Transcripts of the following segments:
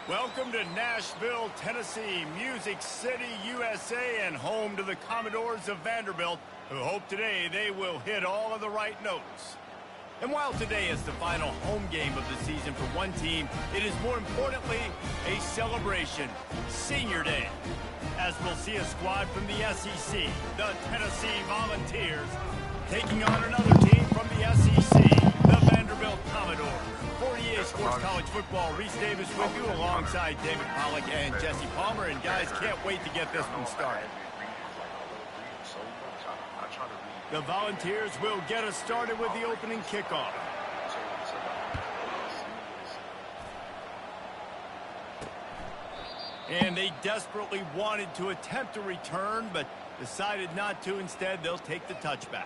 Welcome to Nashville, Tennessee, Music City, USA, and home to the Commodores of Vanderbilt, who hope today they will hit all of the right notes. And while today is the final home game of the season for one team, it is more importantly a celebration, Senior Day, as we'll see a squad from the SEC, the Tennessee Volunteers, taking on another team from the SEC, the Vanderbilt Commodores. For EA Sports College Football, Reese Davis with you alongside David Pollack and Jesse Palmer. And guys, can't wait to get this one started. The Volunteers will get us started with the opening kickoff. And they desperately wanted to attempt a return, but decided not to. Instead, they'll take the touchback.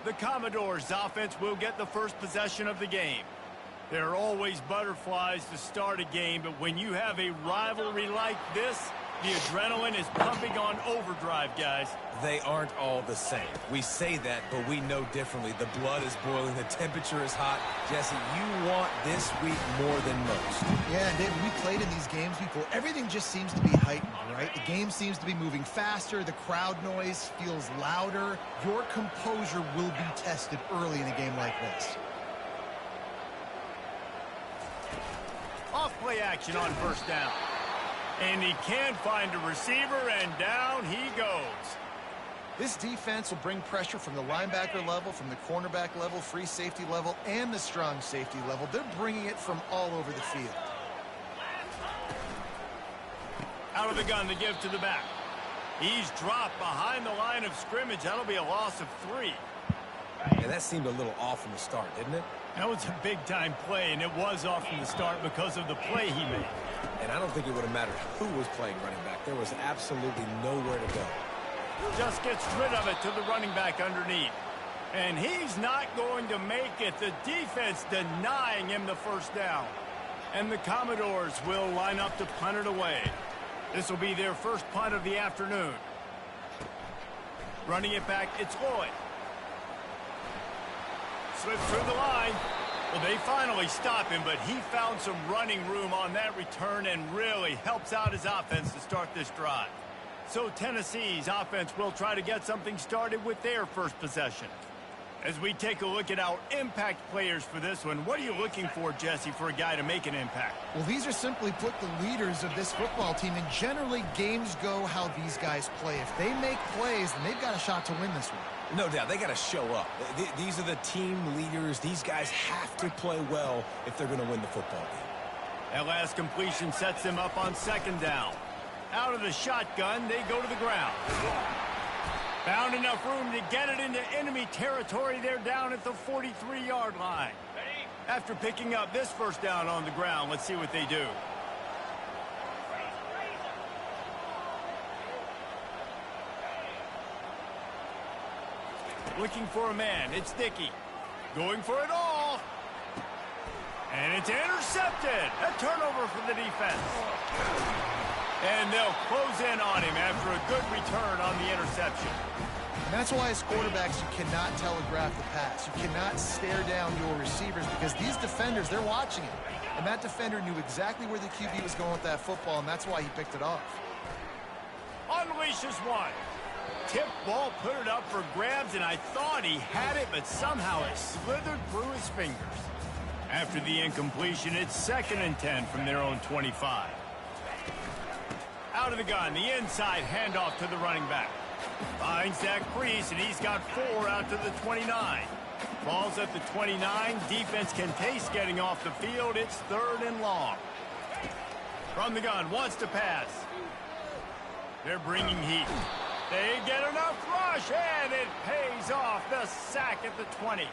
The Commodores' offense will get the first possession of the game. There are always butterflies to start a game, but when you have a rivalry like this, the adrenaline is pumping on overdrive, guys. They aren't all the same. We say that, but we know differently. The blood is boiling. The temperature is hot. Jesse, you want this week more than most. Yeah, David, we played in these games before. Everything just seems to be heightened, right? The game seems to be moving faster. The crowd noise feels louder. Your composure will be tested early in a game like this. Off-play action on first down. And he can find a receiver, and down he goes. This defense will bring pressure from the linebacker level, from the cornerback level, free safety level, and the strong safety level. They're bringing it from all over the field. Out of the gun, the give to the back. He's dropped behind the line of scrimmage. That'll be a loss of 3. And that seemed a little off from the start, didn't it? That was a big-time play, and it was off from the start because of the play he made. And I don't think it would have mattered who was playing running back. There was absolutely nowhere to go. Just gets rid of it to the running back underneath. And he's not going to make it. The defense denying him the first down. And the Commodores will line up to punt it away. This will be their first punt of the afternoon. Running it back, it's Lloyd. Slips through the line. Well, they finally stop him, but he found some running room on that return and really helps out his offense to start this drive. So Tennessee's offense will try to get something started with their first possession. As we take a look at our impact players for this one, what are you looking for, Jesse, for a guy to make an impact? Well, these are simply put the leaders of this football team, and generally games go how these guys play. If they make plays, then they've got a shot to win this one. No doubt, they got to show up. These are the team leaders. These guys have to play well if they're going to win the football game. That last completion sets them up on second down. Out of the shotgun, they go to the ground. Found enough room to get it into enemy territory. They're down at the 43-yard line. After picking up this first down on the ground, let's see what they do. Looking for a man. It's Dickey. Going for it all. And it's intercepted. A turnover for the defense. And they'll close in on him after a good return on the interception. And that's why as quarterbacks, you cannot telegraph the pass. You cannot stare down your receivers because these defenders, they're watching it. And that defender knew exactly where the QB was going with that football, and that's why he picked it off. Unleashes one. Tip ball, put it up for grabs, and I thought he had it, but somehow it slithered through his fingers. After the incompletion, it's 2nd and 10 from their own 25. Out of the gun, the inside handoff to the running back. Finds that crease, and he's got 4 out to the 29. Falls at the 29. Defense can taste getting off the field. It's 3rd and long. From the gun, wants to pass. They're bringing heat. They get enough rush, and it pays off. The sack at the 20.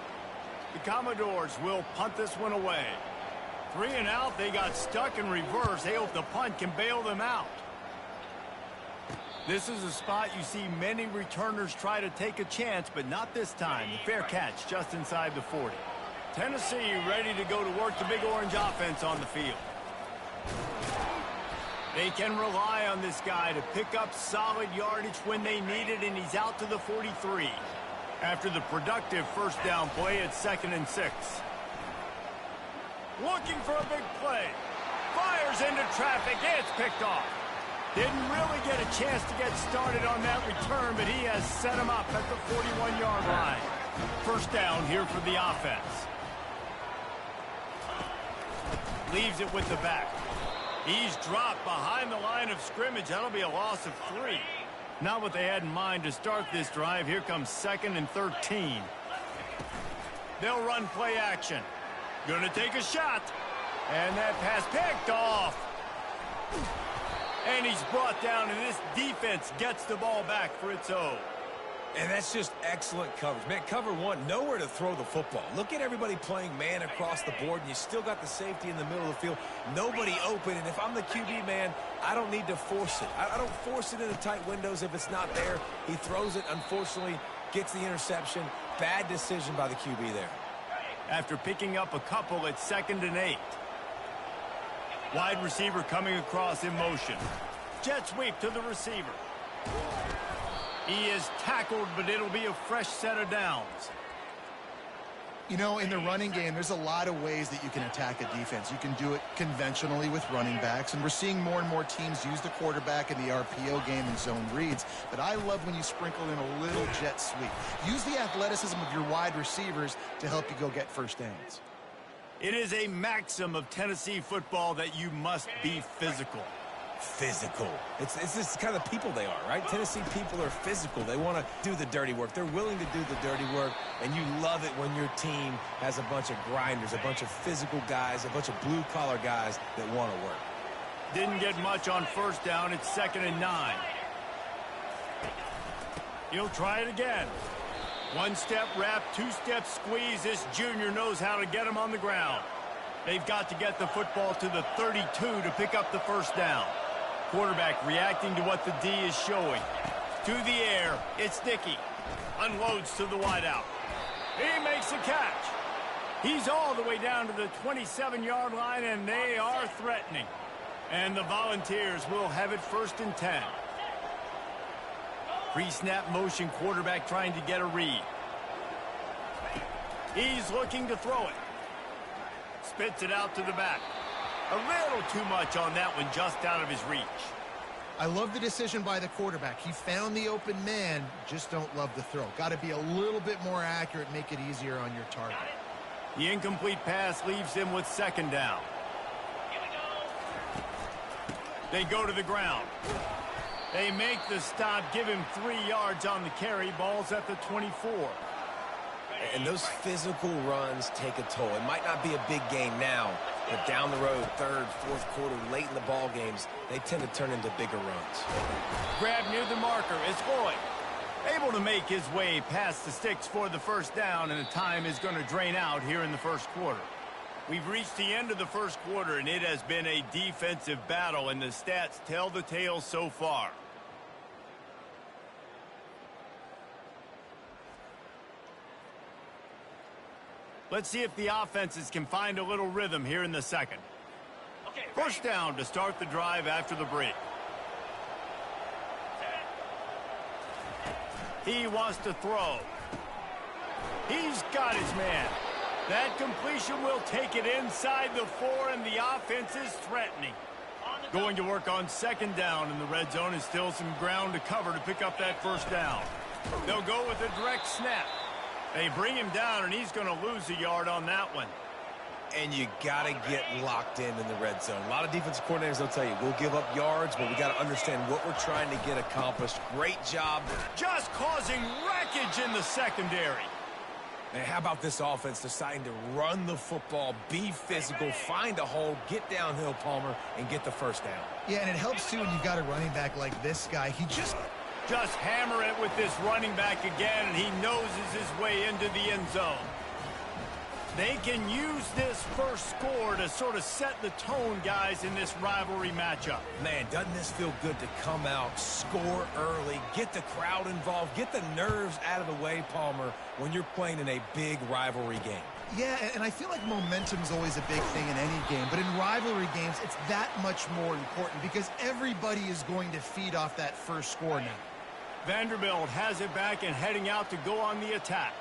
The Commodores will punt this one away. 3 and out. They got stuck in reverse. They hope the punt can bail them out. This is a spot you see many returners try to take a chance, but not this time. The fair catch just inside the 40. Tennessee ready to go to work the Big Orange offense on the field. They can rely on this guy to pick up solid yardage when they need it, and he's out to the 43. After the productive first down play, it's 2nd and 6. Looking for a big play. Fires into traffic. It's picked off. Didn't really get a chance to get started on that return, but he has set him up at the 41-yard line. First down here for the offense. Leaves it with the back. He's dropped behind the line of scrimmage. That'll be a loss of 3. Not what they had in mind to start this drive. Here comes 2nd and 13. They'll run play action. Gonna take a shot. And that pass picked off. And he's brought down, and this defense gets the ball back for its own. And that's just excellent coverage. Man, cover one, nowhere to throw the football. Look at everybody playing man across the board, and you still got the safety in the middle of the field. Nobody open, and if I'm the QB, man, I don't need to force it. I don't force it into tight windows if it's not there. He throws it, unfortunately, gets the interception. Bad decision by the QB there. After picking up a couple at 2nd and 8. Wide receiver coming across in motion. Jet sweep to the receiver. He is tackled, but it'll be a fresh set of downs. You know, in the running game, there's a lot of ways that you can attack a defense. You can do it conventionally with running backs, and we're seeing more and more teams use the quarterback in the RPO game and zone reads. But I love when you sprinkle in a little jet sweep. Use the athleticism of your wide receivers to help you go get first downs. It is a maxim of Tennessee football that you must be physical. Physical. It's just kind of the people they are, right? Tennessee people are physical. They want to do the dirty work. They're willing to do the dirty work, and you love it when your team has a bunch of grinders, a bunch of physical guys, a bunch of blue-collar guys that want to work. Didn't get much on first down. It's 2nd and 9. He'll try it again. One-step wrap, two-step squeeze. This junior knows how to get him on the ground. They've got to get the football to the 32 to pick up the first down. Quarterback reacting to what the D is showing. To the air, it's Dickey. Unloads to the wideout. He makes a catch. He's all the way down to the 27-yard line, and they are threatening. And the Volunteers will have it 1st and 10. Pre-snap motion, quarterback trying to get a read. He's looking to throw it. Spits it out to the back. A little too much on that one, just out of his reach. I love the decision by the quarterback. He found the open man, just don't love the throw. Got to be a little bit more accurate, make it easier on your target. The incomplete pass leaves him with 2nd down. They go to the ground. They make the stop, give him 3 yards on the carry. Ball's at the 24. And those physical runs take a toll. It might not be a big game now, but down the road, 3rd, 4th quarter, late in the ball games, they tend to turn into bigger runs. Grab near the marker. It's Lloyd. Able to make his way past the sticks for the first down, and the time is going to drain out here in the first quarter. We've reached the end of the first quarter, and it has been a defensive battle, and the stats tell the tale so far. Let's see if the offenses can find a little rhythm here in the second. First down to start the drive after the break. He wants to throw. He's got his man. That completion will take it inside the 4, and the offense is threatening. Going to work on 2nd down, and the red zone is still some ground to cover to pick up that first down. They'll go with a direct snap. They bring him down, and he's going to lose a yard on that one. And you got to get locked in the red zone. A lot of defensive coordinators, they'll tell you, we'll give up yards, but we got to understand what we're trying to get accomplished. Great job. Just causing wreckage in the secondary. And how about this offense deciding to run the football, be physical, find a hole, get downhill, Palmer, and get the first down. Yeah, and it helps, too, when you've got a running back like this guy. He just hammer it with this running back again, and he noses his way into the end zone. They can use this first score to sort of set the tone, guys, in this rivalry matchup. Man, doesn't this feel good to come out, score early, get the crowd involved, get the nerves out of the way, Palmer, when you're playing in a big rivalry game? Yeah, and I feel like momentum is always a big thing in any game, but in rivalry games, it's that much more important because everybody is going to feed off that first score now. Vanderbilt has it back and heading out to go on the attack.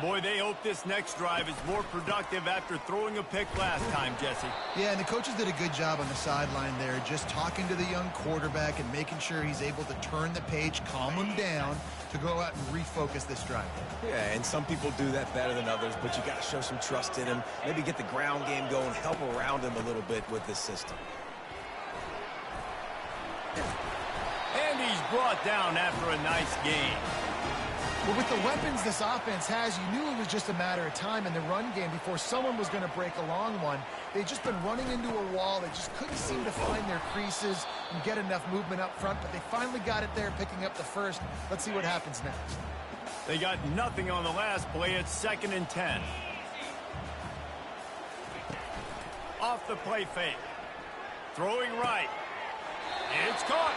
Boy, they hope this next drive is more productive after throwing a pick last time, Jesse. Yeah, and the coaches did a good job on the sideline there, just talking to the young quarterback and making sure he's able to turn the page, calm him down, to go out and refocus this drive. Yeah, and some people do that better than others, but you got to show some trust in him, maybe get the ground game going, help around him a little bit with this system. And he's brought down after a nice game. Well, with the weapons this offense has, you knew it was just a matter of time in the run game before someone was going to break a long one. They'd just been running into a wall. They just couldn't seem to find their creases and get enough movement up front, but they finally got it there, picking up the first. Let's see what happens next. They got nothing on the last play. It's 2nd and 10. Off the play fake. Throwing right. It's caught.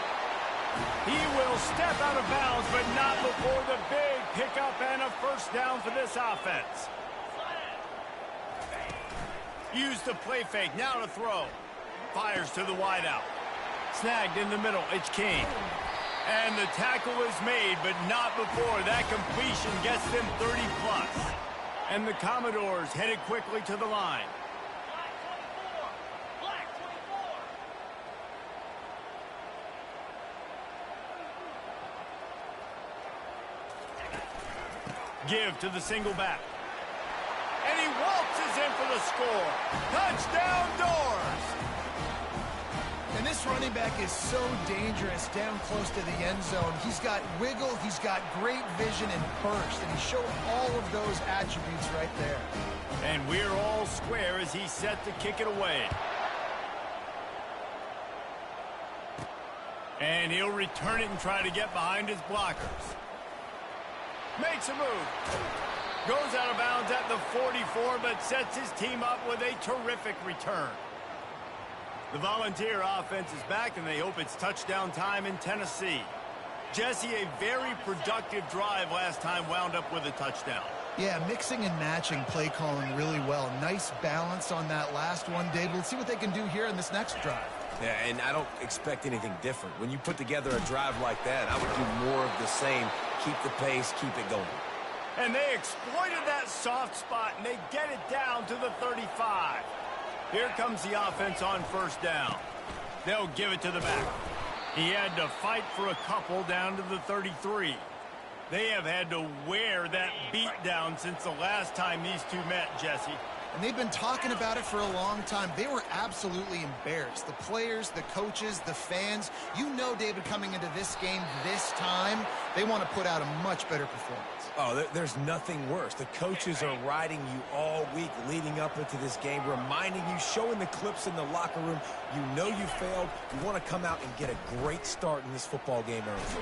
He will step out of bounds, but not before the big pickup and a first down for this offense. Use the play fake, now to throw. Fires to the wideout. Snagged in the middle, it's King. And the tackle is made, but not before that completion gets them 30+. And the Commodores headed quickly to the line. Give to the single back. And he waltzes in for the score. Touchdown, Doors! And this running back is so dangerous down close to the end zone. He's got wiggle, he's got great vision and burst, and he showed all of those attributes right there. And we're all square as he's set to kick it away. And he'll return it and try to get behind his blockers. Makes a move. Goes out of bounds at the 44, but sets his team up with a terrific return. The Volunteer offense is back, and they hope it's touchdown time in Tennessee. Jesse, a very productive drive last time wound up with a touchdown. Yeah, mixing and matching play calling really well. Nice balance on that last one, Dave. We'll see what they can do here in this next drive. Yeah, and I don't expect anything different. When you put together a drive like that, I would do more of the same. Keep the pace, keep it going. And they exploited that soft spot, and they get it down to the 35. Here comes the offense on first down. They'll give it to the back. He had to fight for a couple down to the 33. They have had to wear that beat down since the last time these two met, Jesse. And they've been talking about it for a long time. They were absolutely embarrassed. The players, the coaches, the fans. You know, David, coming into this game this time, they want to put out a much better performance. Oh, there's nothing worse. The coaches are riding you all week leading up into this game, reminding you, showing the clips in the locker room. You know you failed. You want to come out and get a great start in this football game early.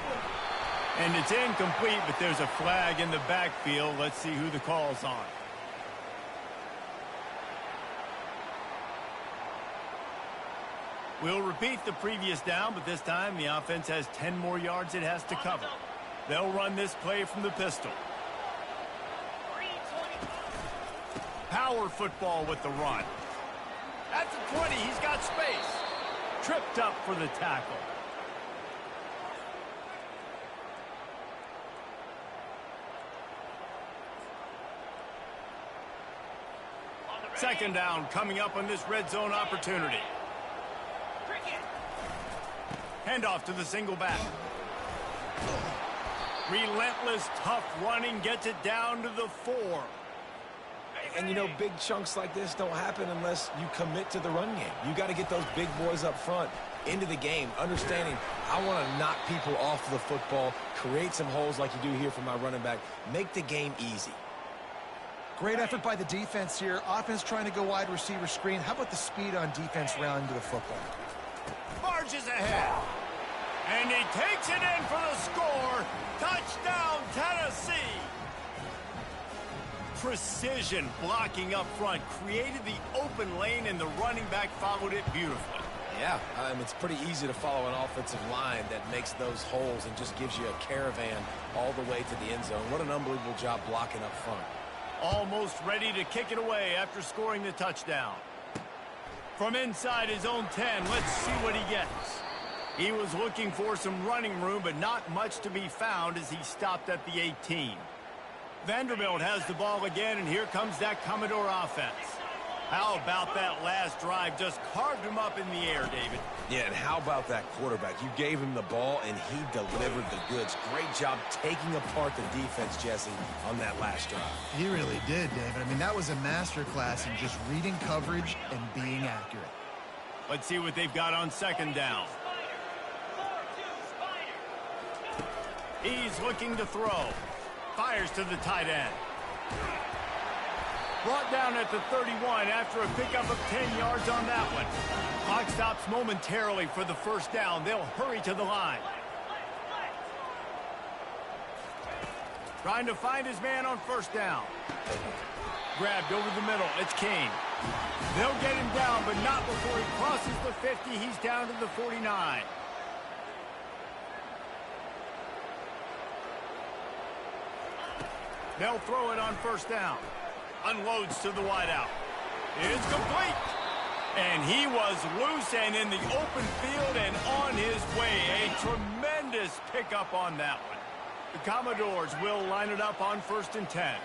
And it's incomplete, but there's a flag in the backfield. Let's see who the call's on. We'll repeat the previous down, but this time the offense has 10 more yards it has to cover. They'll run this play from the pistol. Power football with the run. At the 20, he's got space. Tripped up for the tackle. Second down coming up on this red zone opportunity. Handoff to the single back. Relentless, tough running gets it down to the 4. And, you know, big chunks like this don't happen unless you commit to the run game. You got to get those big boys up front into the game, understanding I want to knock people off the football, create some holes like you do here for my running back, make the game easy. Great effort by the defense here. Offense trying to go wide receiver screen. How about the speed on defense rounding to the football? Marches ahead. And he takes it in for the score. Touchdown, Tennessee. Precision blocking up front created the open lane, and the running back followed it beautifully. Yeah, it's pretty easy to follow an offensive line that makes those holes and just gives you a caravan all the way to the end zone. What an unbelievable job blocking up front. Almost ready to kick it away after scoring the touchdown. From inside his own 10, let's see what he gets. He was looking for some running room, but not much to be found as he stopped at the 18. Vanderbilt has the ball again, and here comes that Commodore offense. How about that last drive? Just carved him up in the air, David. Yeah, and how about that quarterback? You gave him the ball, and he delivered the goods. Great job taking apart the defense, Jesse, on that last drive. He really did, David. I mean, that was a masterclass in just reading coverage and being accurate. Let's see what they've got on second down. He's looking to throw. Fires to the tight end. Brought down at the 31 after a pickup of 10 yards on that one. Clock stops momentarily for the first down. They'll hurry to the line. Trying to find his man on first down. Grabbed over the middle. It's Kane. They'll get him down, but not before he crosses the 50. He's down to the 49. They'll throw it on first down. Unloads to the wideout. It's complete. And he was loose and in the open field and on his way. A tremendous pickup on that one. The Commodores will line it up on 1st and 10.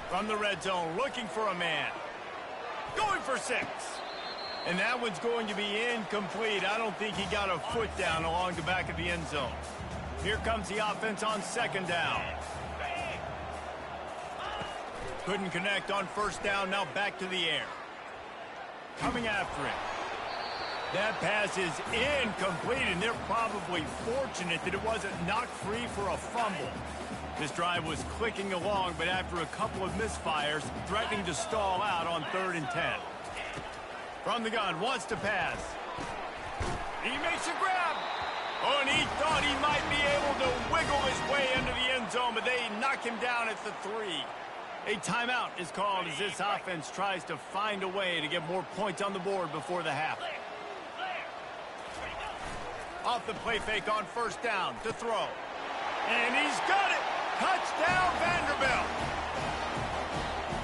From the red zone, looking for a man. Going for 6. And that one's going to be incomplete. I don't think he got a foot down along the back of the end zone. Here comes the offense on second down. Couldn't connect on first down, now back to the air. Coming after it. That pass is incomplete, and they're probably fortunate that it wasn't knocked free for a fumble. This drive was clicking along, but after a couple of misfires, threatening to stall out on 3rd and 10. From the gun, wants to pass. He makes a grab. Oh, and he thought he might be able to wiggle his way into the end zone, but they knock him down at the 3. A timeout is called as this offense tries to find a way to get more points on the board before the half. Off the play fake on first down to throw. And he's got it! Touchdown, Vanderbilt!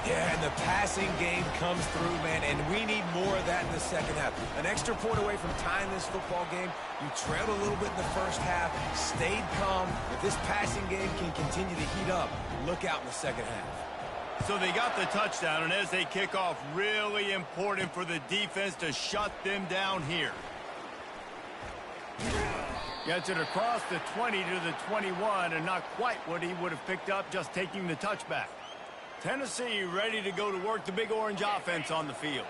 Yeah, and the passing game comes through, man, and we need more of that in the second half. An extra point away from tying this football game. You trailed a little bit in the first half, stayed calm. If this passing game can continue to heat up, look out in the second half. So they got the touchdown, and as they kick off, really important for the defense to shut them down here. Gets it across the 20 to the 21, and not quite what he would have picked up just taking the touchback. Tennessee ready to go to work, the Big Orange offense on the field.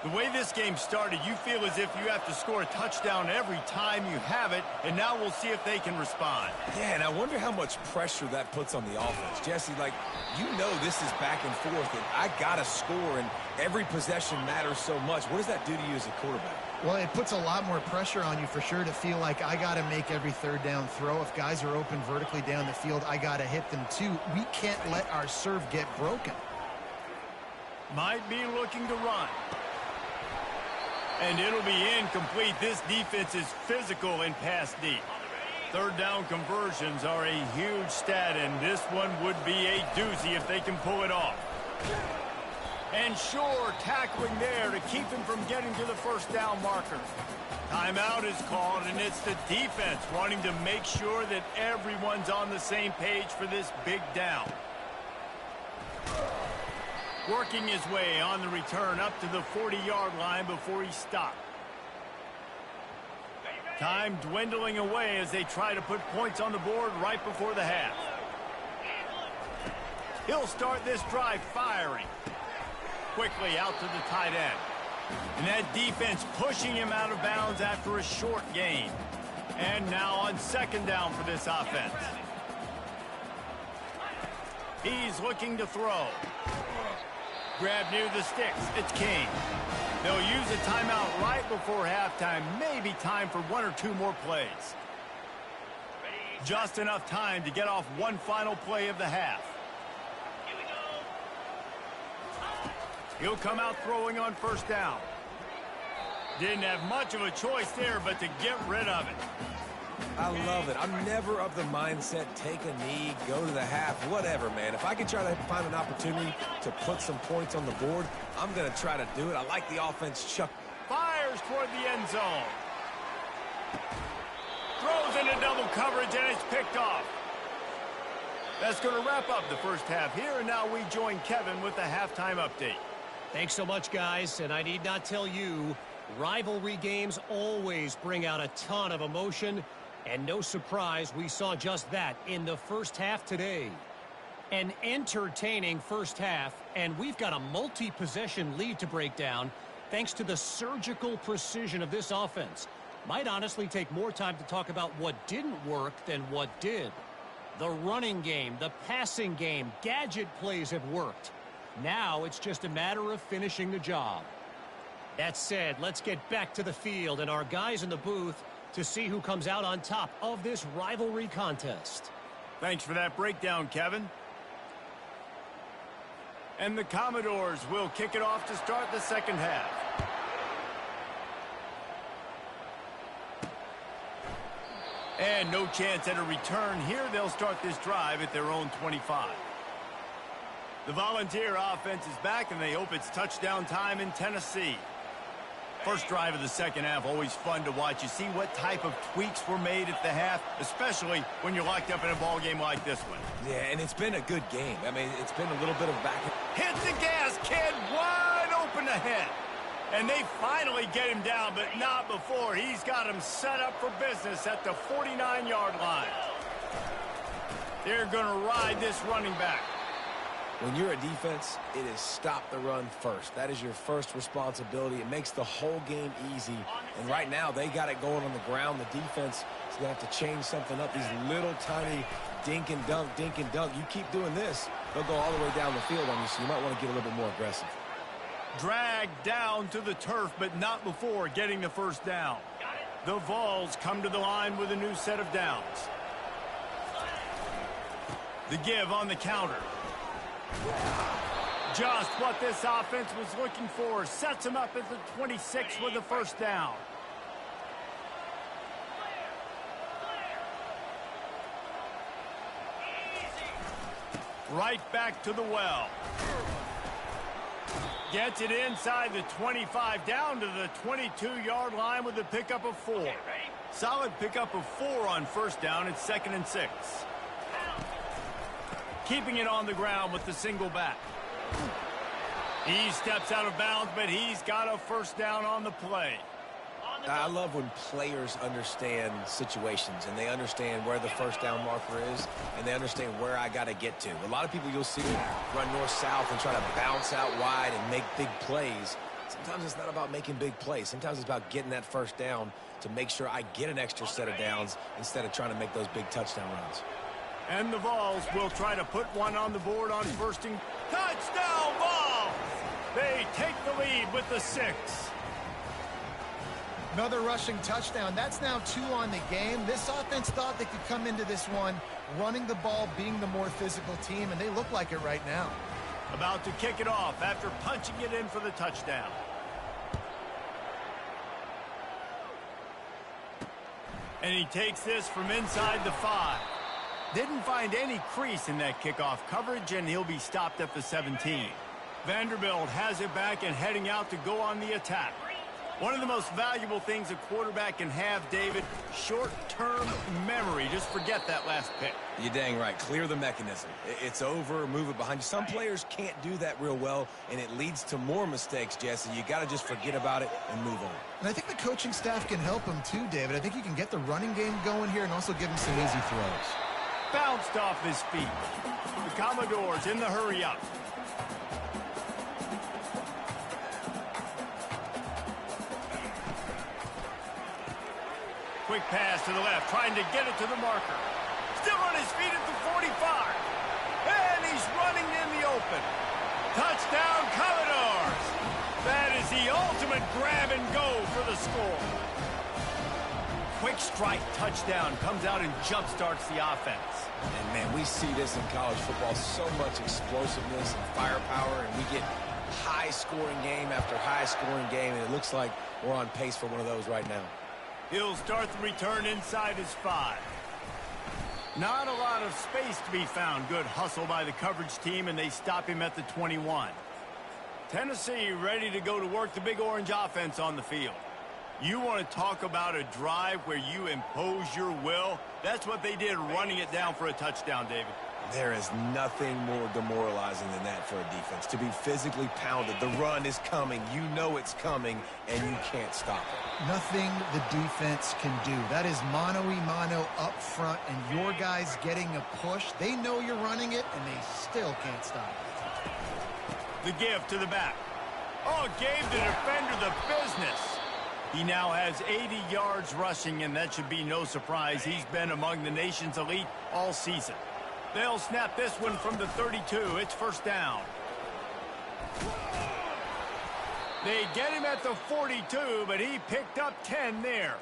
The way this game started, you feel as if you have to score a touchdown every time you have it, and now we'll see if they can respond. Yeah, and I wonder how much pressure that puts on the offense. Jesse, like, you know this is back and forth, and I got to score, and every possession matters so much. What does that do to you as a quarterback? Well, it puts a lot more pressure on you for sure to feel like I got to make every third down throw. If guys are open vertically down the field, I got to hit them too. We can't let our serve get broken. Might be looking to run. And it'll be incomplete. This defense is physical and pass deep. Third down conversions are a huge stat, and this one would be a doozy if they can pull it off. And sure, tackling there to keep him from getting to the first down marker. Timeout is called, and it's the defense wanting to make sure that everyone's on the same page for this big down. Working his way on the return up to the 40-yard line before he stopped. Time dwindling away as they try to put points on the board right before the half. He'll start this drive firing. Quickly out to the tight end. And that defense pushing him out of bounds after a short gain. And now on second down for this offense. He's looking to throw. Grab near the sticks. It's King. They'll use a timeout right before halftime. Maybe time for 1 or 2 more plays. Just enough time to get off one final play of the half. He'll come out throwing on first down. Didn't have much of a choice there, but to get rid of it. I love it. I'm never of the mindset, take a knee, go to the half, whatever, man. If I can try to find an opportunity to put some points on the board, I'm going to try to do it. I like the offense chuck. Fires toward the end zone. Throws into double coverage, and it's picked off. That's going to wrap up the first half here, and now we join Kevin with the halftime update. Thanks so much, guys, and I need not tell you, rivalry games always bring out a ton of emotion, and no surprise we saw just that in the first half today. An entertaining first half, and we've got a multi-possession lead to break down thanks to the surgical precision of this offense. Might honestly take more time to talk about what didn't work than what did. The running game, the passing game, gadget plays have worked. Now it's just a matter of finishing the job. That said, let's get back to the field and our guys in the booth to see who comes out on top of this rivalry contest. Thanks for that breakdown, Kevin. And the Commodores will kick it off to start the second half. And no chance at a return here. They'll start this drive at their own 25. The Volunteer offense is back, and they hope it's touchdown time in Tennessee. First drive of the second half, always fun to watch. You see what type of tweaks were made at the half, especially when you're locked up in a ball game like this one. Yeah, and it's been a good game. I mean, it's been a little bit of back. Hit the gas, kid, wide open ahead. And they finally get him down, but not before. He's got him set up for business at the 49-yard line. They're going to ride this running back. When you're a defense, it is stop the run first. That is your first responsibility. It makes the whole game easy. And right now, they got it going on the ground. The defense is going to have to change something up. These little tiny dink and dunk, dink and dunk. You keep doing this, they'll go all the way down the field on you, so you might want to get a little bit more aggressive. Dragged down to the turf, but not before getting the first down. The Vols come to the line with a new set of downs. The give on the counter. Just what this offense was looking for. Sets him up at the 26 with the first down. Right back to the well. Gets it inside the 25, down to the 22-yard line with a pickup of 4. Solid pickup of 4 on first down. It's 2nd and 6. Keeping it on the ground with the single back. He steps out of bounds, but he's got a first down on the play. I love when players understand situations and they understand where the first down marker is and they understand where I got to get to. A lot of people you'll see run north-south and try to bounce out wide and make big plays. Sometimes it's not about making big plays. Sometimes it's about getting that first down to make sure I get an extra set of downs instead of trying to make those big touchdown runs. And the Vols will try to put one on the board on first and touchdown Vols! They take the lead with the 6. Another rushing touchdown. That's now 2 on the game. This offense thought they could come into this one running the ball, being the more physical team, and they look like it right now. About to kick it off after punching it in for the touchdown. And he takes this from inside the 5. Didn't find any crease in that kickoff coverage, and he'll be stopped at the 17. Vanderbilt has it back and heading out to go on the attack. One of the most valuable things a quarterback can have, David, short-term memory. Just forget that last pick. You're dang right. Clear the mechanism. It's over, move it behind you. Some players can't do that real well, and it leads to more mistakes, Jesse. You got to just forget about it and move on. And I think the coaching staff can help him too, David. I think you can get the running game going here and also give him some easy throws. Bounced off his feet. The Commodores in the hurry-up. Quick pass to the left, trying to get it to the marker. Still on his feet at the 45. And he's running in the open. Touchdown, Commodores. That is the ultimate grab and go for the score. Quick strike touchdown comes out and jump-starts the offense. And, man, we see this in college football, so much explosiveness and firepower, and we get high-scoring game after high-scoring game, and it looks like we're on pace for one of those right now. He'll start the return inside his 5. Not a lot of space to be found. Good hustle by the coverage team, and they stop him at the 21. Tennessee ready to go to work, the Big Orange offense on the field. You want to talk about a drive where you impose your will? That's what they did, running it down for a touchdown, David. There is nothing more demoralizing than that for a defense. To be physically pounded. The run is coming. You know it's coming, and you can't stop it. Nothing the defense can do. That is mano-a-mano up front, and your guys getting a push. They know you're running it, and they still can't stop it. The give to the back. Oh, gave the defender the business. He now has 80 yards rushing, and that should be no surprise. He's been among the nation's elite all season. They'll snap this one from the 32. It's first down. They get him at the 42, but he picked up 10 there.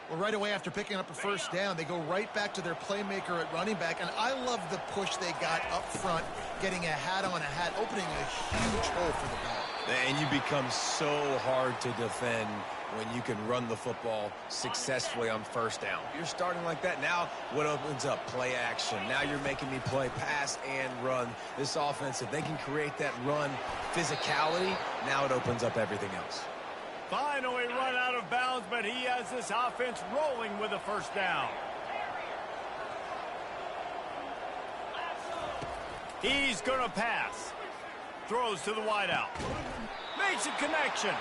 Well, right away after picking up a first down, they go right back to their playmaker at running back, and I love the push they got up front, getting a hat on a hat, opening a huge hole for the back. And you become so hard to defend when you can run the football successfully on first down. You're starting like that. Now what opens up? Play action. Now you're making me play pass and run. This offense, if they can create that run physicality, now it opens up everything else. Finally run out of bounds, but he has this offense rolling with a first down. He's going to pass. Throws to the wideout. Makes a connection.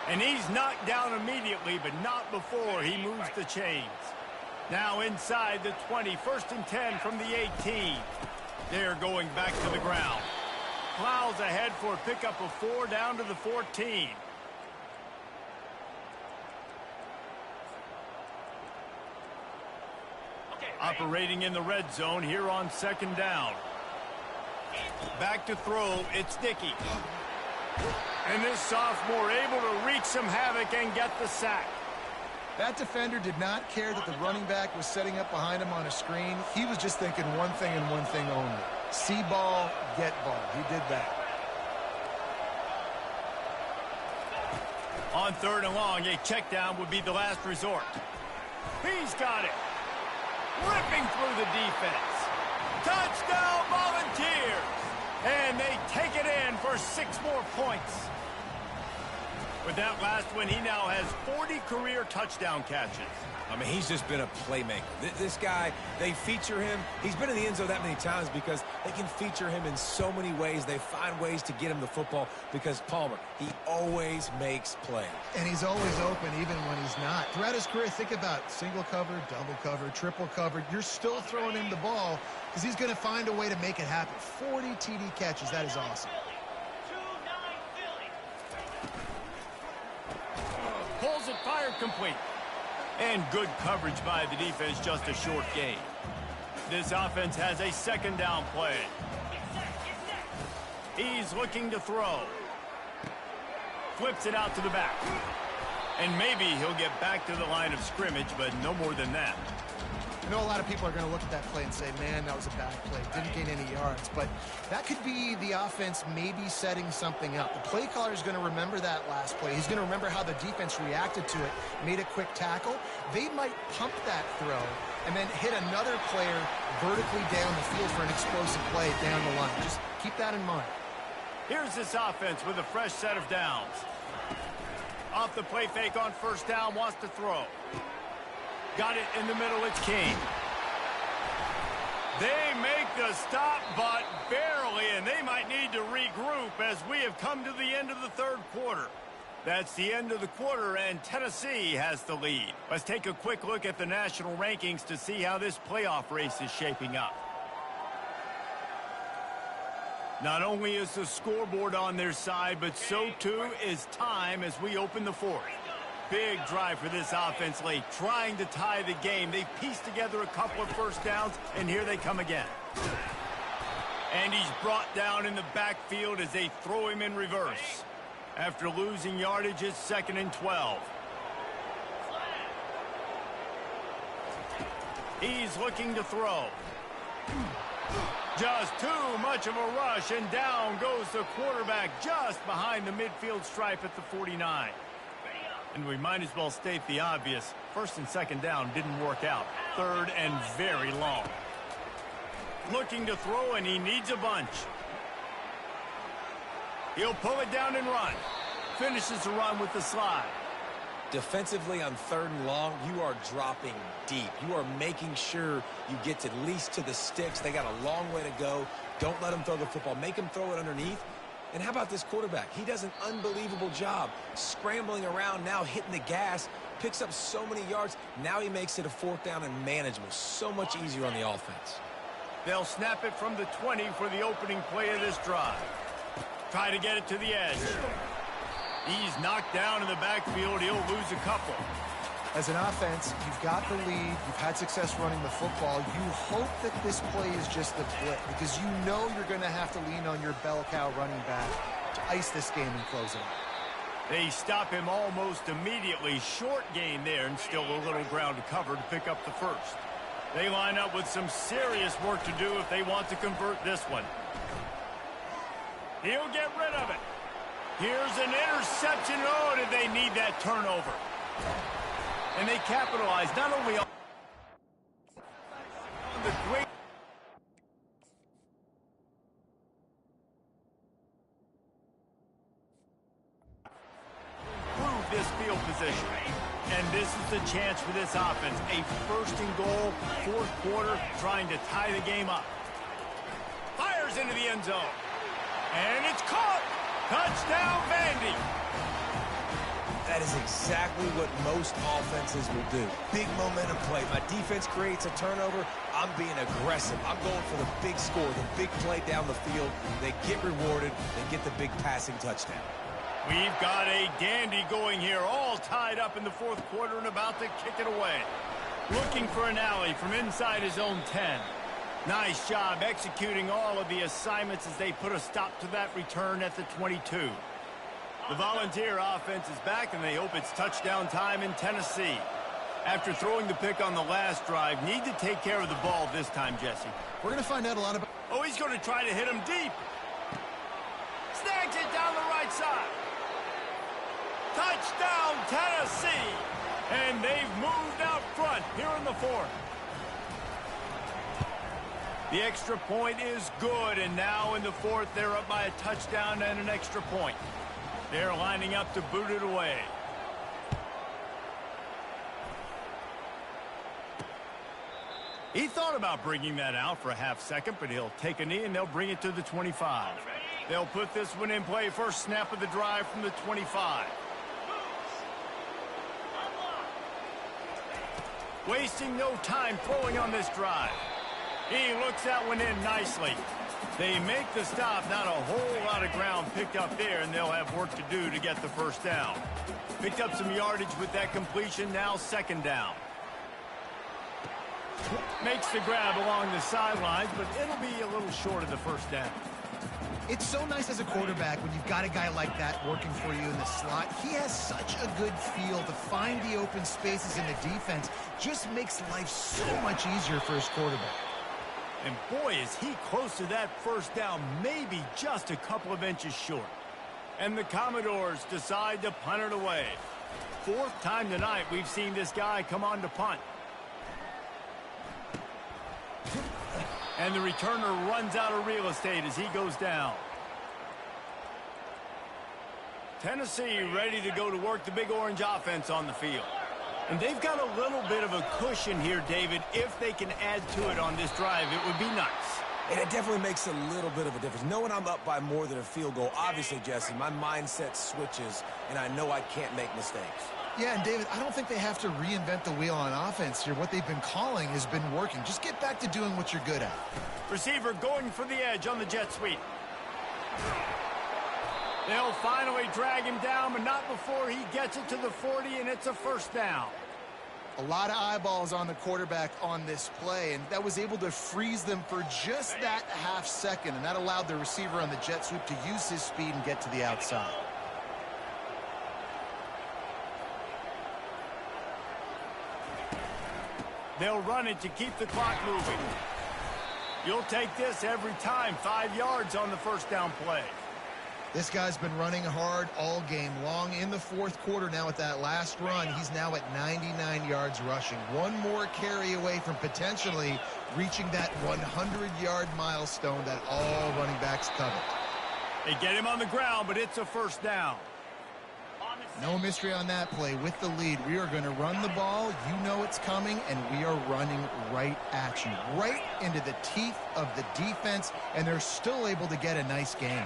And he's knocked down immediately, but not before he moves the chains. Now inside the 20, first and 10 from the 18. They're going back to the ground. Plows ahead for a pickup of 4 down to the 14. Operating in the red zone here on second down. Back to throw, it's Dickey. And this sophomore able to wreak some havoc and get the sack. That defender did not care that the running back was setting up behind him on a screen. He was just thinking one thing and one thing only. See ball, get ball. He did that. On third and long, a check down would be the last resort. He's got it. Ripping through the defense. Touchdown Volunteers. And they take it in for 6 more points. With that last one, he now has 40 career touchdown catches. I mean, he's just been a playmaker. This guy, they feature him. He's been in the end zone that many times because they can feature him in so many ways. They find ways to get him the football because Palmer, he always makes plays. And he's always open even when he's not. Throughout his career, think about single cover, double cover, triple covered. You're still throwing him the ball because he's going to find a way to make it happen. 40 TD catches. That is awesome. Pulls it, fired complete. And good coverage by the defense, just a short gain. This offense has a second down play. He's looking to throw. Flips it out to the back. And maybe he'll get back to the line of scrimmage, but no more than that. I know a lot of people are going to look at that play and say, man, that was a bad play. Didn't gain any yards. But that could be the offense maybe setting something up. The play caller is going to remember that last play. He's going to remember how the defense reacted to it, made a quick tackle. They might pump that throw and then hit another player vertically down the field for an explosive play down the line. Just keep that in mind. Here's this offense with a fresh set of downs. Off the play fake on first down, wants to throw. Got it in the middle, it's King. They make the stop, but barely, and they might need to regroup as we have come to the end of the third quarter. That's the end of the quarter, and Tennessee has the lead. Let's take a quick look at the national rankings to see how this playoff race is shaping up. Not only is the scoreboard on their side, but so too is time as we open the fourth. Big drive for this offense late, trying to tie the game. They pieced together a couple of first downs, and here they come again. And he's brought down in the backfield as they throw him in reverse. After losing yardage, it's 2nd and 12. He's looking to throw. Just too much of a rush, and down goes the quarterback just behind the midfield stripe at the 49. And we might as well state the obvious. First and second down didn't work out. Third and very long. Looking to throw, and he needs a bunch. He'll pull it down and run. Finishes the run with the slide. Defensively on 3rd and long, you are dropping deep. You are making sure you get at least to the sticks. They got a long way to go. Don't let them throw the football. Make them throw it underneath. And how about this quarterback? He does an unbelievable job scrambling around, now hitting the gas, picks up so many yards. Now he makes it a 4th down and manageable. So much easier on the offense. They'll snap it from the 20 for the opening play of this drive. Try to get it to the edge. He's knocked down in the backfield. He'll lose a couple. As an offense, you've got the lead. You've had success running the football. You hope that this play is just a blip because you know you're going to have to lean on your bell cow running back to ice this game and close it out. They stop him almost immediately. Short gain there and still a little ground to cover to pick up the first. They line up with some serious work to do if they want to convert this one. He'll get rid of it. Here's an interception. Oh, did they need that turnover? And they capitalize not only on the great improve this field position. And this is the chance for this offense. A 1st and goal, 4th quarter, trying to tie the game up. Fires into the end zone. And it's caught. Touchdown, Vandy. That is exactly what most offenses will do. Big momentum play. My defense creates a turnover. I'm being aggressive. I'm going for the big score, the big play down the field. They get rewarded. They get the big passing touchdown. We've got a dandy going here, all tied up in the 4th quarter and about to kick it away. Looking for an alley from inside his own 10. Nice job executing all of the assignments as they put a stop to that return at the 22. The Volunteer offense is back, and they hope it's touchdown time in Tennessee. After throwing the pick on the last drive, need to take care of the ball this time, Jesse. We're going to find out a lot about... Oh, he's going to try to hit him deep. Snags it down the right side. Touchdown, Tennessee. And they've moved out front here in the 4th. The extra point is good, and now in the 4th, they're up by a touchdown and an extra point. They're lining up to boot it away. He thought about bringing that out for a half-second, but he'll take a knee, and they'll bring it to the 25. They'll put this one in play. First snap of the drive from the 25. Wasting no time throwing on this drive. He looks that one in nicely. They make the stop. Not a whole lot of ground picked up there, and they'll have work to do to get the first down. Picked up some yardage with that completion. Now 2nd down. Makes the grab along the sidelines, but it'll be a little short of the first down. It's so nice as a quarterback when you've got a guy like that working for you in the slot. He has such a good feel to find the open spaces in the defense. Just makes life so much easier for his quarterback. And boy, is he close to that first down, maybe just a couple of inches short. And the Commodores decide to punt it away. 4th time tonight we've seen this guy come on to punt. And the returner runs out of real estate as he goes down. Tennessee ready to go to work, the Big Orange offense on the field. And they've got a little bit of a cushion here, David. If they can add to it on this drive, it would be nice. And it definitely makes a little bit of a difference. Knowing I'm up by more than a field goal, obviously, Jesse, my mindset switches, and I know I can't make mistakes. Yeah, and David, I don't think they have to reinvent the wheel on offense here. What they've been calling has been working. Just get back to doing what you're good at. Receiver going for the edge on the jet sweep. They'll finally drag him down, but not before he gets it to the 40, and it's a first down. A lot of eyeballs on the quarterback on this play, and that was able to freeze them for just that half second, and that allowed the receiver on the jet sweep to use his speed and get to the outside. They'll run it to keep the clock moving. You'll take this every time. 5 yards on the first down play. This guy's been running hard all game long. In the 4th quarter now with that last run, he's now at 99 yards rushing. One more carry away from potentially reaching that 100-yard milestone that all running backs covet. They get him on the ground, but it's a first down. On the No mystery on that play. With the lead, we are going to run the ball. You know it's coming, and we are running right at you, right into the teeth of the defense, and they're still able to get a nice gain.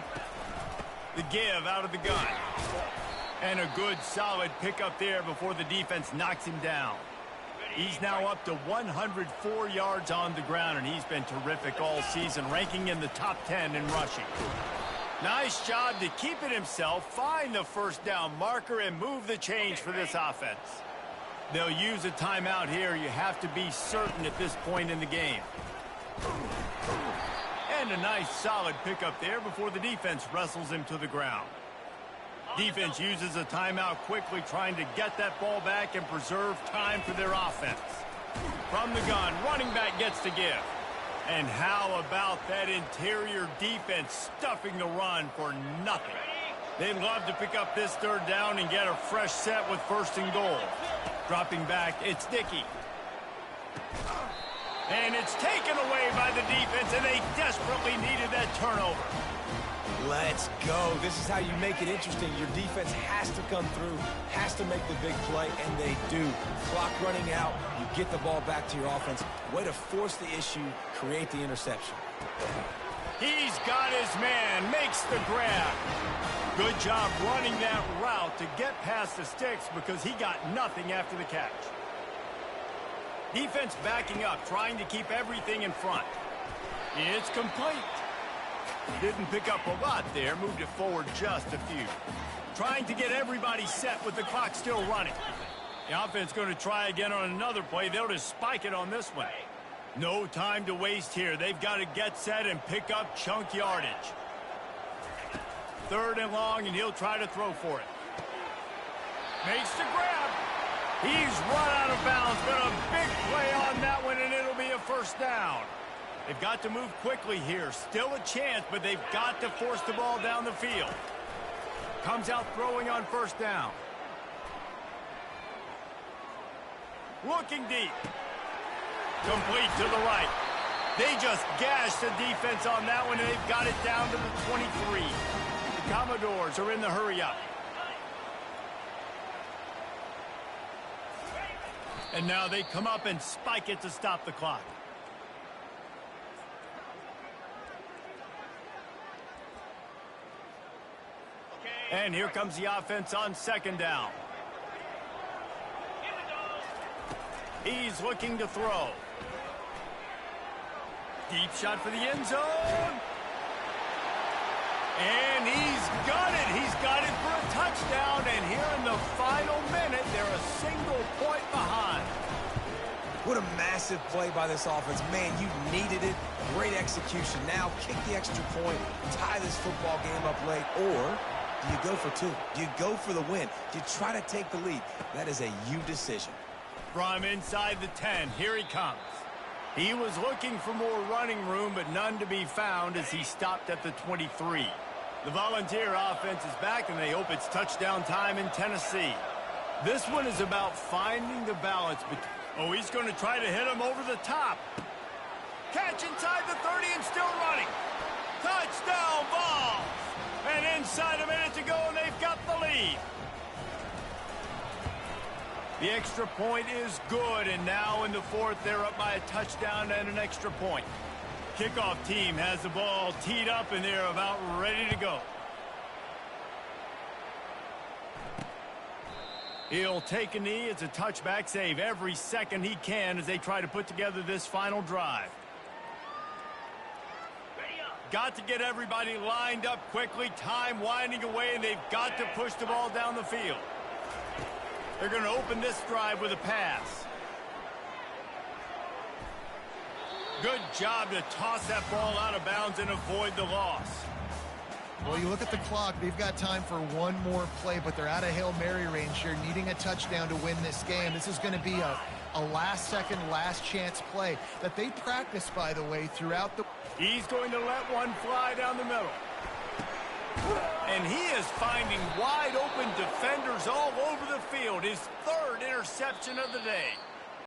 The give out of the gun. And a good, solid pickup there before the defense knocks him down. He's now up to 104 yards on the ground, and he's been terrific all season, ranking in the top 10 in rushing. Nice job to keep it himself, find the first down marker, and move the change for this offense. They'll use a timeout here. You have to be certain at this point in the game. And a nice, solid pickup there before the defense wrestles him to the ground. Defense uses a timeout quickly, trying to get that ball back and preserve time for their offense. From the gun, running back gets to give. And how about that interior defense stuffing the run for nothing? They'd love to pick up this third down and get a fresh set with 1st and goal. Dropping back, it's Dickey. And it's taken away by the defense, and they desperately needed that turnover. Let's go. This is how you make it interesting. Your defense has to come through, has to make the big play, and they do. Clock running out, you get the ball back to your offense. Way to force the issue, create the interception. He's got his man, makes the grab. Good job running that route to get past the sticks because he got nothing after the catch. Defense backing up, trying to keep everything in front. It's complete. Didn't pick up a lot there, moved it forward just a few. Trying to get everybody set with the clock still running. The offense going to try again on another play. They'll just spike it on this one. No time to waste here. They've got to get set and pick up chunk yardage. 3rd and long, and he'll try to throw for it. Makes the grab. He's run out of bounds, but a big play on that one, and it'll be a 1st down. They've got to move quickly here. Still a chance, but they've got to force the ball down the field. Comes out throwing on 1st down. Looking deep. Complete to the right. They just gashed the defense on that one, and they've got it down to the 23. The Commodores are in the hurry-up. And now they come up and spike it to stop the clock. And here comes the offense on 2nd down. He's looking to throw. Deep shot for the end zone. And he's got it. He's got it for a touchdown. And here in the final minute, they're a single point behind. What a massive play by this offense. Man, you needed it. Great execution. Now kick the extra point, tie this football game up late, or do you go for 2? Do you go for the win? Do you try to take the lead? That is a you decision. From inside the 10, here he comes. He was looking for more running room, but none to be found as he stopped at the 23. The Volunteer offense is back, and they hope it's touchdown time in Tennessee. This one is about finding the balance between... Oh, he's going to try to hit him over the top. Catch inside the 30 and still running. Touchdown, Vols! And inside a minute to go, and they've got the lead. The extra point is good, and now in the 4th, they're up by a touchdown and an extra point. Kickoff team has the ball teed up, and they're about ready to go. He'll take a knee. It's a touchback save every second he can as they try to put together this final drive. Got to get everybody lined up quickly. Time winding away, and they've got to push the ball down the field. They're going to open this drive with a pass. Good job to toss that ball out of bounds and avoid the loss. Well, you look at the clock, they've got time for one more play, but they're out of Hail Mary range here, needing a touchdown to win this game. This is going to be a last-second, last-chance play that they practice, by the way, throughout the... He's going to let one fly down the middle. And he is finding wide-open defenders all over the field. His 3rd interception of the day.